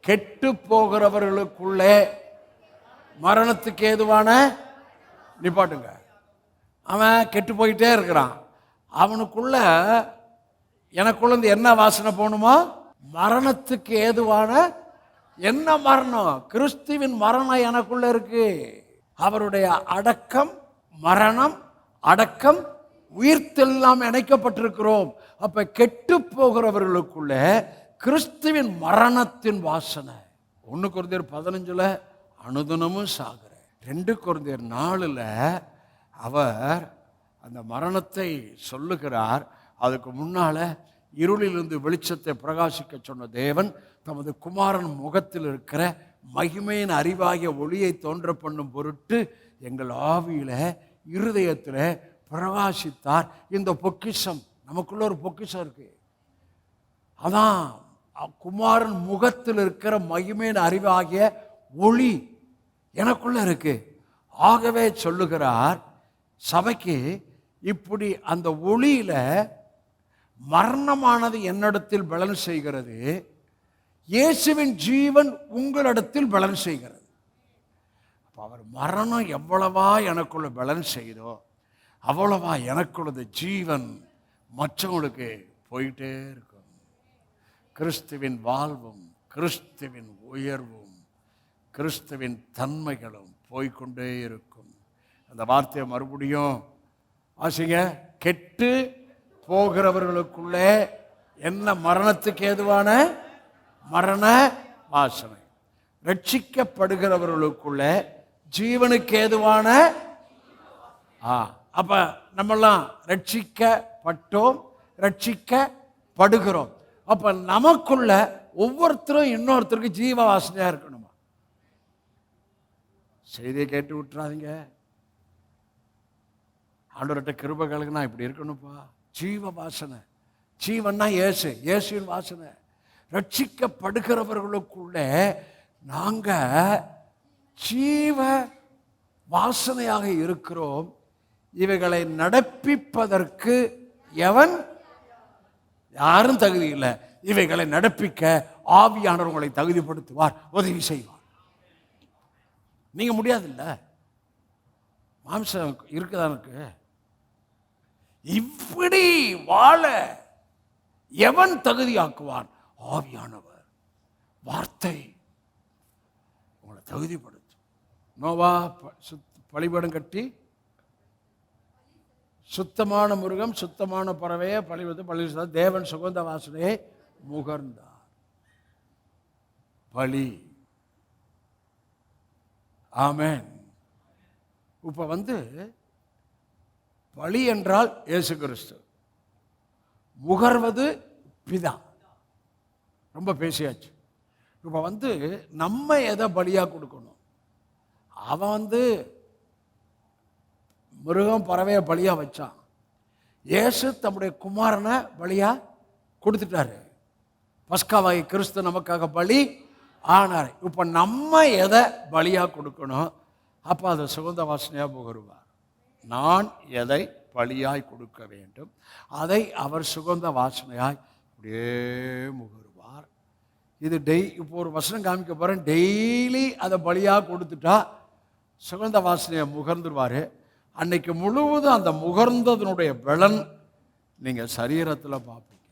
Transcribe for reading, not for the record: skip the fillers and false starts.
கெட்டு போகிறவர்களுக்குள்ளே மரணத்துக்கு ஏதுவான நிப்பாட்டுங்க. அவன் கெட்டு போயிட்டே இருக்கிறான். அவனுக்குள்ள எனக்குள்ள என்ன வாசனை போகணுமா? மரணத்துக்கு ஏதுவான என்ன மரணம்? கிறிஸ்துவின் மரணம் எனக்குள்ள இருக்கு. அவருடைய அடக்கம், மரணம், அடக்கம், உயிர்த்தெல்லாம் இணைக்கப்பட்டிருக்கிறோம். அப்ப கெட்டு போகிறவர்களுக்குள்ள கிறிஸ்துவின் மரணத்தின் வாசனை. 1 கொரிந்தியர் 15 அனுதினமும் சாகிற. 2 கொரிந்தியர் 4 அவர் அந்த மரணத்தை சொல்லுகிறார். அதுக்கு முன்னால இருளிலிருந்து வெளிச்சத்தை பிரகாசிக்க சொன்ன தேவன் தமது குமாரன் முகத்தில் இருக்கிற மகிமையின் அறிவாகிய ஒளியை தோன்ற பண்ணும் பொருட்டு எங்கள் ஆவியில இருதயத்தில் பிரகாசித்தார். இந்த பொக்கிஷம் நமக்குள்ள ஒரு பொக்கிஷம் இருக்கு. அதான் குமாரன் முகத்தில் இருக்கிற மகிமையின் அறிவாகிய ஒளி எனக்குள்ள இருக்கு. ஆகவே சொல்லுகிறார் சபைக்கு, இப்படி அந்த ஒளியில மரணமானது என்னிடத்தில் பலன் செய்கிறது, இயேசுவின் ஜீவன் உங்களிடத்தில் பலன் செய்கிறது. அவர் மரணம் எவ்வளவா எனக்குள்ள பலன் செய்தோ அவ்வளவா எனக்குள்ளது ஜீவன் மற்றவங்களுக்கு போயிட்டே இருக்கும். கிறிஸ்துவின் வாழ்வும் கிறிஸ்துவின் உயர்வும் கிறிஸ்துவின் தன்மைகளும் போய்கொண்டே இருக்கும். அந்த வார்த்தையை மறுபடியும் வாசிங்க. கெட்டு போகிறவர்களுக்குள்ளே என்ன மரணத்துக்கு ஏதுவான மரண வாசனை, ரட்சிக்கப்படுகிறவர்களுக்குள்ள ஜீவனுக்கு ஏதுவான. அப்ப நம்மெல்லாம் ரட்சிக்கப்பட்டோம், ரட்சிக்கப்படுகிறோம். அப்ப நமக்குள்ள ஒவ்வொருத்தரும் இன்னொருத்தருக்கு ஜீவ வாசனையா இருக்கணுமா? செய்தியை கேட்டு விட்டுறாதீங்க. ஆண்டவர்கிட்ட கிருபை கலகுனா இப்படி இருக்கணும்ப்பா. ஜீவ வாசனை. ஜீவன்னா இயேசு, இயேசுவின் வாசனை. ரட்சிக்கப்படுகிறவர்களுக்குள்ள நாங்க ஜீவ வாசனையாக இருக்கிறோம். இவைகளை நடப்பிப்பதற்கு யாரும் தகுதி இல்லை. இவைகளை நடப்பிக்க ஆவியானவர் உங்களை தகுதிப்படுத்துவார், உதவி செய்வார். நீங்க முடியாதுல்ல, மாம்சம் இருக்குதா இருக்கு. இப்படி வாழ எவன் தகுதியாக்குவான்? ஆவியானவர். வார்த்தை உங்களை தகுதிப்படுத்தும். நோவா பலிபீடம் கட்டி சுத்தமான மிருகம் சுத்தமான பறவையை பலி தேவன் சுகந்த வாசனையை முகர்ந்தார். பலி. ஆமென். இப்ப பலி என்றால் இயேசு கிறிஸ்து, முகர்வது பிதா. ரொம்ப பேசியாச்சு. இப்ப நம்ம எதை பலியா கொடுக்கணும்? அவன் மிருகம் பறவையை பலியா வச்சான். இயேசு தம்முடைய குமாரனை பலியா கொடுத்துட்டாரு. பஸ்காவாகி கிறிஸ்து நமக்காக பலி ஆனார். இப்ப நம்ம எதை பலியா கொடுக்கணும்? அப்ப அதை சுகந்த வாசனையா முகருவார். நான் எதை பலியாய் கொடுக்க வேண்டும், அதை அவர் சுகந்த வாசனையாய் அப்படியே முகருவார். இது இப்போ ஒரு வசனம் காமிக்க போறேன். டெய்லி அதை பலியா கொடுத்துட்டா சுகந்த வாசனையை முகர்ந்துருவாரு. அன்னைக்கு முழுவதும் அந்த முகர்ந்ததனுடைய பலன் நீங்க சரீரத்தில் பார்ப்போம்.